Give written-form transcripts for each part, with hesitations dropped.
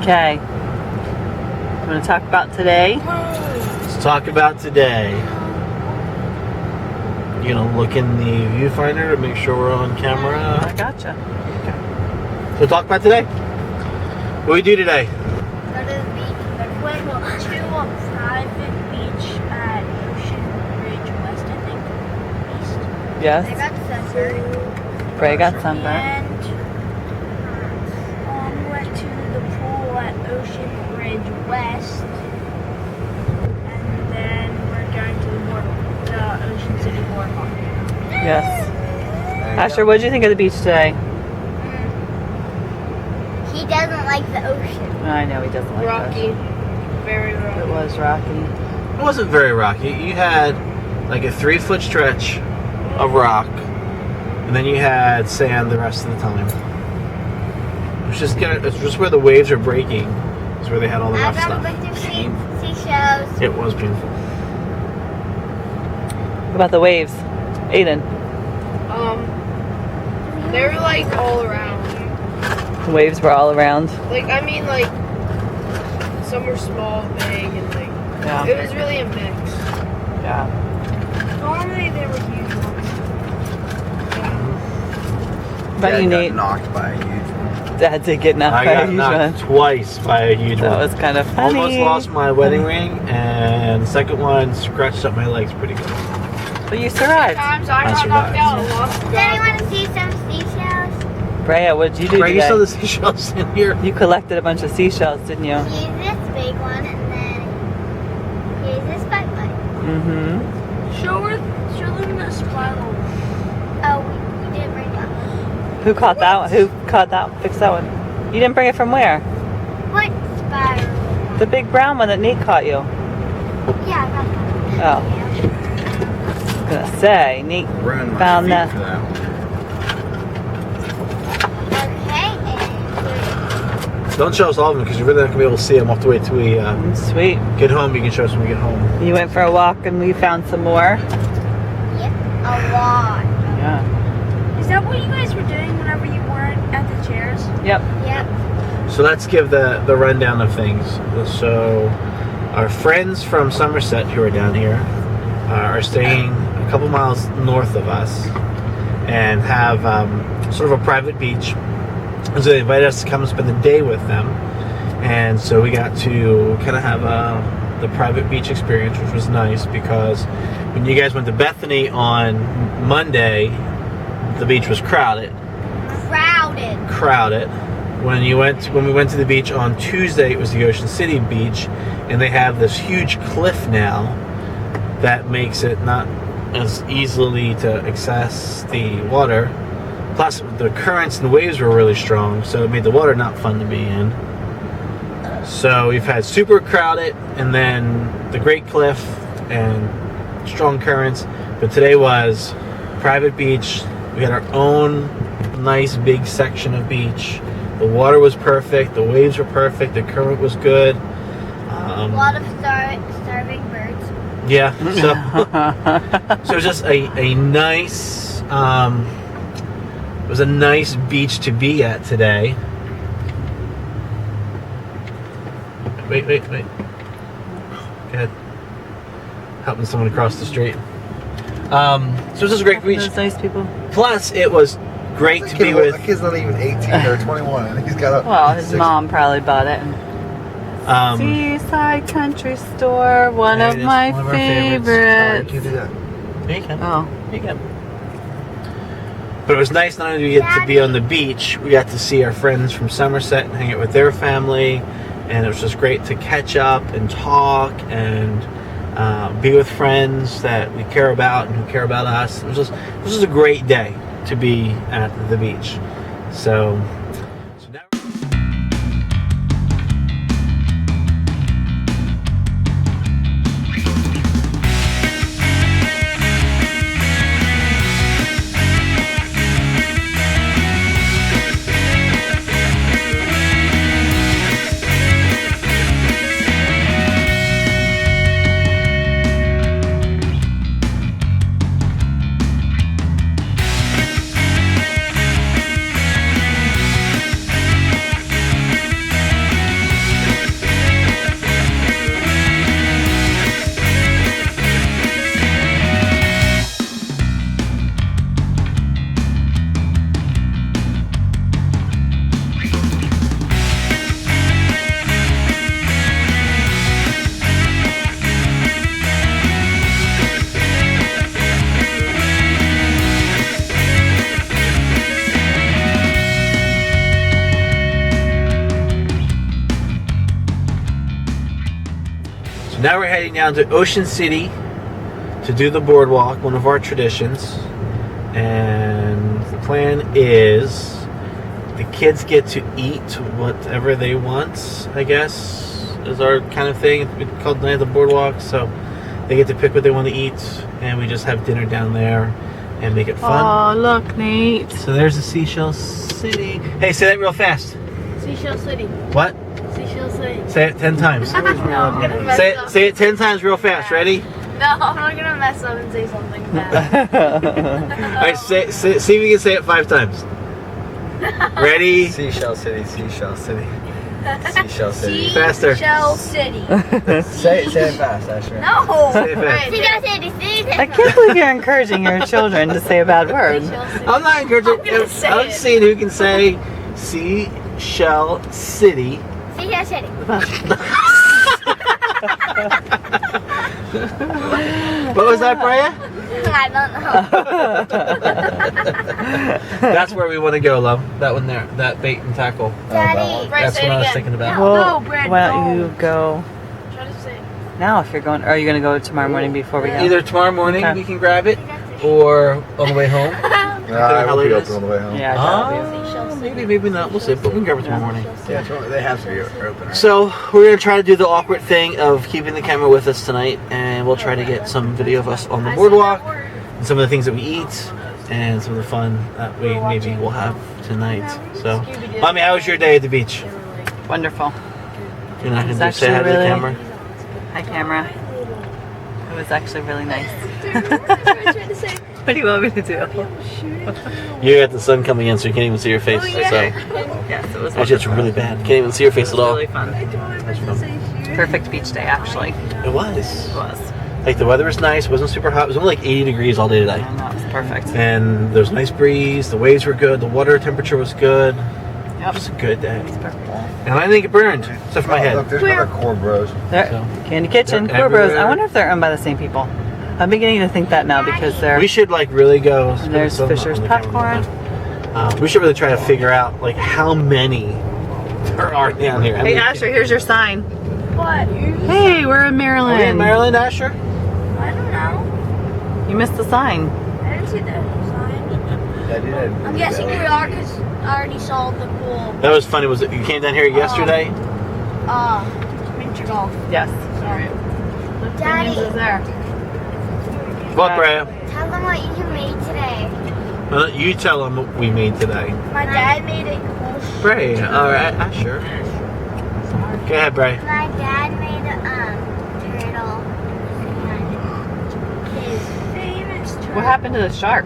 Okay. You want to talk about today? Let's talk about today. You gonna look in the viewfinder to make sure we're on camera? I gotcha. So talk about today. What do we do today? Go to the beach. We went to a private beach at Ocean Ridge West, I think. East. Yes. I got sunburned. Bray got sunburned. And we went to the pool at Ocean Ridge West. And then we're going to the Ocean City Boardwalk. Yes. Asher, what did you think of the beach today? He doesn't like the ocean. I know he doesn't like Rocky. Very rocky. It was rocky. It wasn't very rocky. You had like a 3-foot stretch of rock, and then you had sand the rest of the time. It's just where the waves are breaking. Is where they had all the I rough got a stuff. bunch of seashells. It was beautiful. What about the waves? Aiden, They were like all around. the waves were all around. Like, I mean, like, some were small, big, and like, Yeah. it was really a mix. Yeah. Normally they were huge ones. What about you, Nate? Knocked by a huge one. Dad did get knocked I by a got huge knocked one. twice by a huge That one. was kind of funny. Almost lost my wedding ring, and the second one scratched up my legs pretty good. But you survived. Sometimes I I got survived. knocked out and lost Does anyone see some seashells? Brea, what did you do Right, you today? saw the seashells in here. You collected a bunch of seashells, didn't you? Here's this big one, and then here's this big one. Mm-hmm. Show them the spiral. Oh, we did bring that one. Who caught that one? Who caught that? Fixed that one. You didn't bring it from where? What spiral? The big brown one that Nate caught you. Yeah, I got that. Oh. I was gonna say, Nate Ruined my found feet that. for that one. Okay, and Don't show us all of them because you're really not gonna be able to see them off the way till we Sweet. get home. You can show us when we get home. You went for a walk and we found some more. yep, a lot. Yeah. Is that what you guys were doing whenever you weren't at the chairs? Yep. Yep. So let's give the rundown of things. So our friends from Somerset who are down here are staying a couple miles north of us and have sort of a private beach. And so they invited us to come and spend the day with them. And so we got to kind of have the private beach experience, which was nice because when you guys went to Bethany on Monday, the beach was crowded. Crowded. When we went to the beach on Tuesday, it was the Ocean City beach, and they have this huge cliff now that makes it not as easily to access the water. Plus, the currents and the waves were really strong, so it made the water not fun to be in. So we've had super crowded, and then the Great Cliff and strong currents. But today was private beach. We had our own nice big section of beach. The water was perfect. The waves were perfect. The current was good. A lot of starving birds. Yeah. So it was just a nice. It was a nice beach to be at today. Wait. Go ahead. Helping someone across the street. So it was just a great beach. Those nice people. Plus, it was great to be with. That kid's not even 18 or 21. And he's got a. Well, his mom probably bought it. Seaside Country Store, one There of it is, my one of our favorites. You do that. There you can. Oh, You can. But it was nice not only did we get to be on the beach, we got to see our friends from Somerset and hang out with their family, and it was just great to catch up and talk and be with friends that we care about and who care about us. It was just a great day to be at the beach. So now. So now we're heading down to Ocean City to do the boardwalk, one of our traditions. And the plan is the kids get to eat whatever they want, I guess, is our kind of thing. It's called Night of the Boardwalk, so they get to pick what they want to eat, and we just have dinner down there and make it fun. Oh, look, Nate. So there's the Seashell City. Hey, say that real fast. Seashell City. What? Seashell City. Say it 10 times. No, I'm gonna mess up. Say it 10 times real fast. Ready? No, I'm not gonna mess up and say something bad. All right, see if you can say it 5 times. Ready? Seashell City, Seashell City. Seashell City. Faster. Seashell City. Say it fast, Asher. No. Say it fast. Seashell City. I can't believe you're encouraging your children to say a bad word. I'm not encouraging. I'm gonna say I'm it. seeing who can say Seashell City. Seashell City. What was that, Freya? I don't know. That's where we want to go, love. That one there. That bait and tackle. Daddy. That's what I was thinking about. Well, No, Brad, why don't no. you go Try to say. now if you're going? Or are you going to go tomorrow morning before we go? Either tomorrow morning Okay. we can grab it, or on the way home. I How will late be it is? open on the way home. Yeah, Maybe not. We'll see. But we can grab it tomorrow morning. Yeah, they have to be open. Right? So we're gonna try to do the awkward thing of keeping the camera with us tonight, and we'll try to get some video of us on the boardwalk, and some of the things that we eat, and some of the fun that we maybe will have tonight. So, Mommy, how was your day at the beach? Wonderful. You're not It's gonna say hi to actually the really- camera? Hi, camera. It was actually really nice. Yes. What do you want me to do? You got the sun coming in, so you can't even see your face. So Yes, it was actually, it's really bad. Can't even see your face It at was all. really fun. Perfect beach day, actually. It was. It was. Like the weather was nice. It wasn't super hot. It was only like 80 degrees all day today. And that was perfect. And there was a nice breeze. The waves were good. The water temperature was good. It Yep. was a good day. Perfect. And I didn't get burned, except for my head. Look, there's another Core Bros. There, So, Candy Kitchen, they're Core Bros. everywhere. I wonder if they're owned by the same people. I'm beginning to think that now because they're. We should like really go. And there's some- Fisher's on the camera. Popcorn. We should really try to figure out like how many there are down here. I Hey mean, Asher, here's your sign. What? Hey, we're in Are Maryland. we in Maryland, Asher? I don't know. You missed the sign. I didn't see the sign. Yeah, dude. I'm guessing we are because I already saw the pool. That was funny. Was it you came down here yesterday? Miniature golf. Yes. Sorry. Daddy. Is there. What, Brea? Tell them what you made today. You tell them what we made today. My dad made a cool Brea. All right, Asher. Go ahead, Brea. My dad made a turtle. And his famous turtle. What happened to the shark?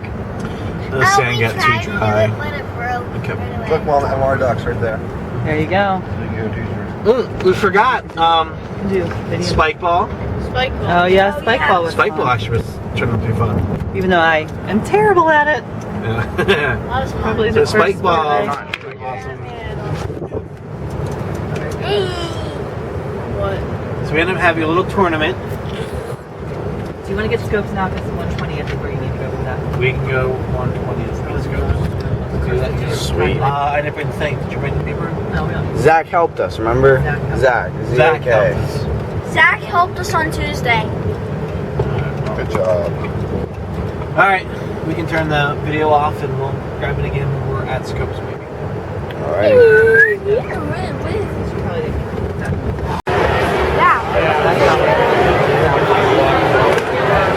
The sand got too dry. But it broke. Okay. right away. Look, Mom, MR Ducks right there. There you go. So you can go t-shirts. We forgot. Do video. Spike ball. Spike ball. Oh yeah, spike yeah. ball was Spike ball fun. actually was turned out to be fun. Even though I am terrible at it. Yeah. That was fun. Probably So the spike first ball. sport Hey. What? So we ended up having a little tournament. Do you want to get scopes now? Because 120 is where you need to go for that. We can go 120. Let's go. Sweet. I didn't bring the thing. Did you bring the paper? No, we don't. Zach helped us, remember? Zach helped Zach. Zach helped us. Zach helped us on Tuesday. Good job. All right, we can turn the video off and we'll grab it again when we're at Scopes maybe. Alright.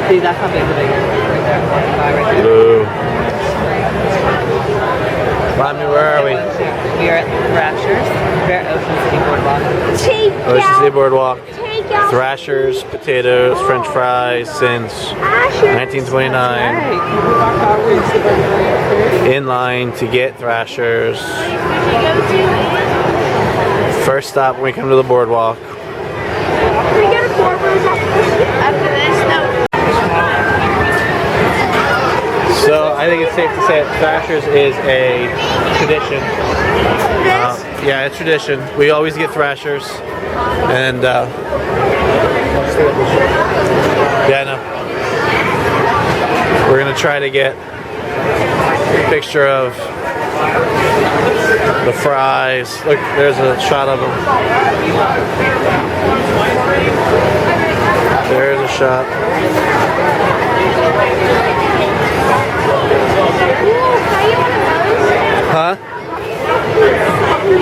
See, that's how big the big is. Right there. Right there. Hello. Mommy, where are we? We are at Thrashers. We're at Ocean City Boardwalk. Ocean City Boardwalk. Take out. Thrashers, potatoes, French fries since 1929. In line to get Thrashers. First stop when we come to the boardwalk. We get a Corvus after this. No. So I think it's safe to say that Thrashers is a tradition. Yeah, it's tradition. We always get Thrashers, and yeah, I know. We're gonna try to get a picture of The fries. Look, there's a shot of them. There's a shot. Huh?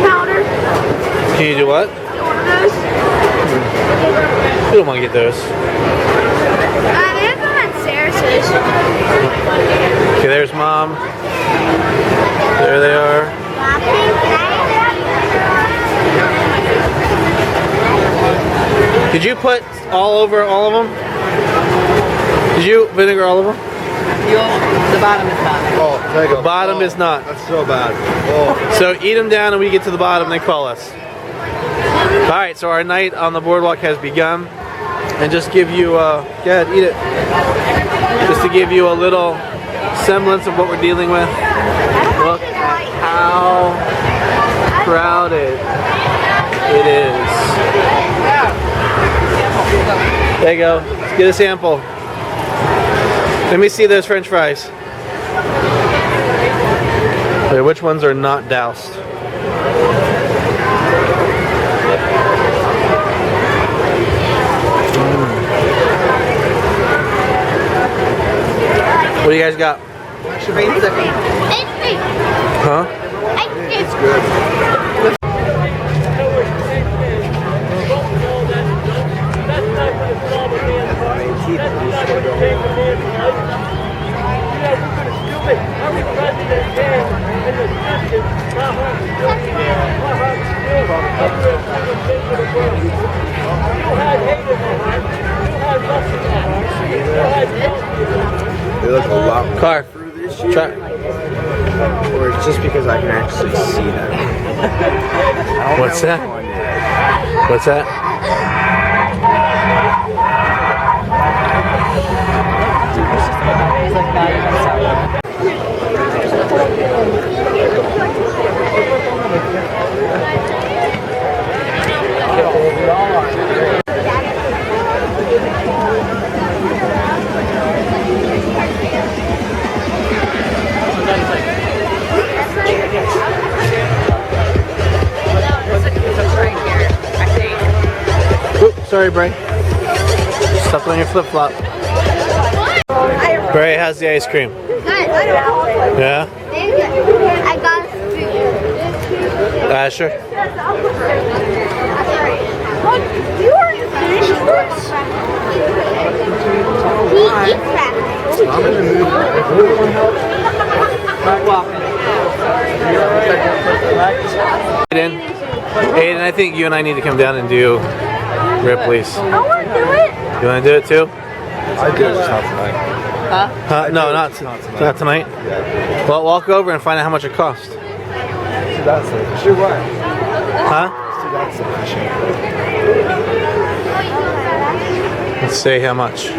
Powder. Can you do what? You don't want to get those. They're from at Sarah's. Okay, there's Mom. There they are. Did you put all over all of them? Did you vinegar all of them? The bottom is not. Oh, there you go. The bottom is not. That's so bad. Oh. So eat them down and we get to the bottom, they call us. Alright, so our night on the boardwalk has begun. And just give you, go ahead, eat it. Just to give you a little semblance of what we're dealing with. Look at how crowded it is. There you go. Let's get a sample. Let me see those French fries. Okay, which ones are not doused? What do you guys got? Huh? It's good. They look a lot more Car. through this year. Try. Or it's just because I can actually see them. What's that? What's that? Oops, sorry, Bray. Stepped on your flip-flop. Bray, how's the ice cream? Good. Yeah? I got food. Asher? You already finished this? He eats that. Aiden, I think you and I need to come down and do Ripley's. I want to do it. You want to do it too? I did it just not tonight. Huh? No, not tonight. Yeah. Well, walk over and find out how much it cost. So that's it. Sure, what? Huh? So that's sufficient. Let's see how much.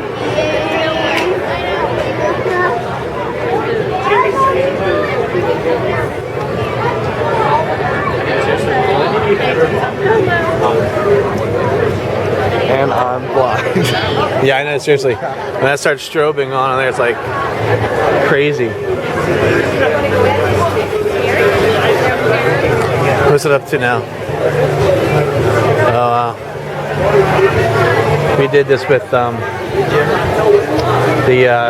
And I'm blind. Yeah, I know, seriously. When that starts strobing on there, it's like crazy. What's it up to now? Oh, wow. We did this with the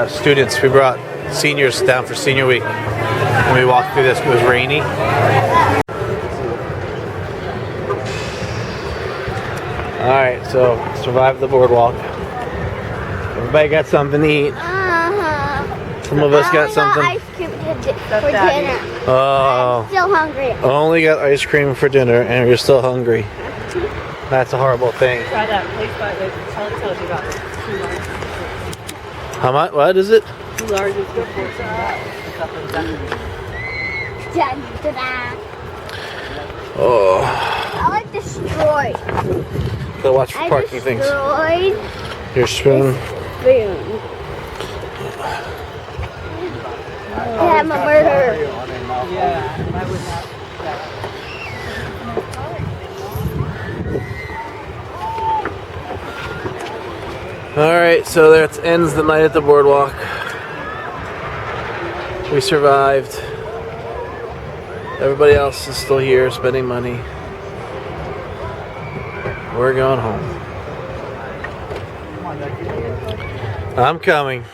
students. We brought seniors down for senior week. And we walked through this. It was rainy. Alright, so survived the boardwalk. Everybody got something to eat. Some of us got something. Ice cream for dinner. Oh, I'm still hungry. only got ice cream for dinner and you're still hungry. That's a horrible thing. Try that place by the tells you about 2 large. How much? What is it? 2 large is good for Dun, dun, dun. Oh, I like destroyed. gotta watch for I parking things. destroyed Your spoon. spoon. I'm a murderer. Yeah, I would not. Alright, so that ends the night at the boardwalk. We survived. Everybody else is still here spending money. We're going home. I'm coming.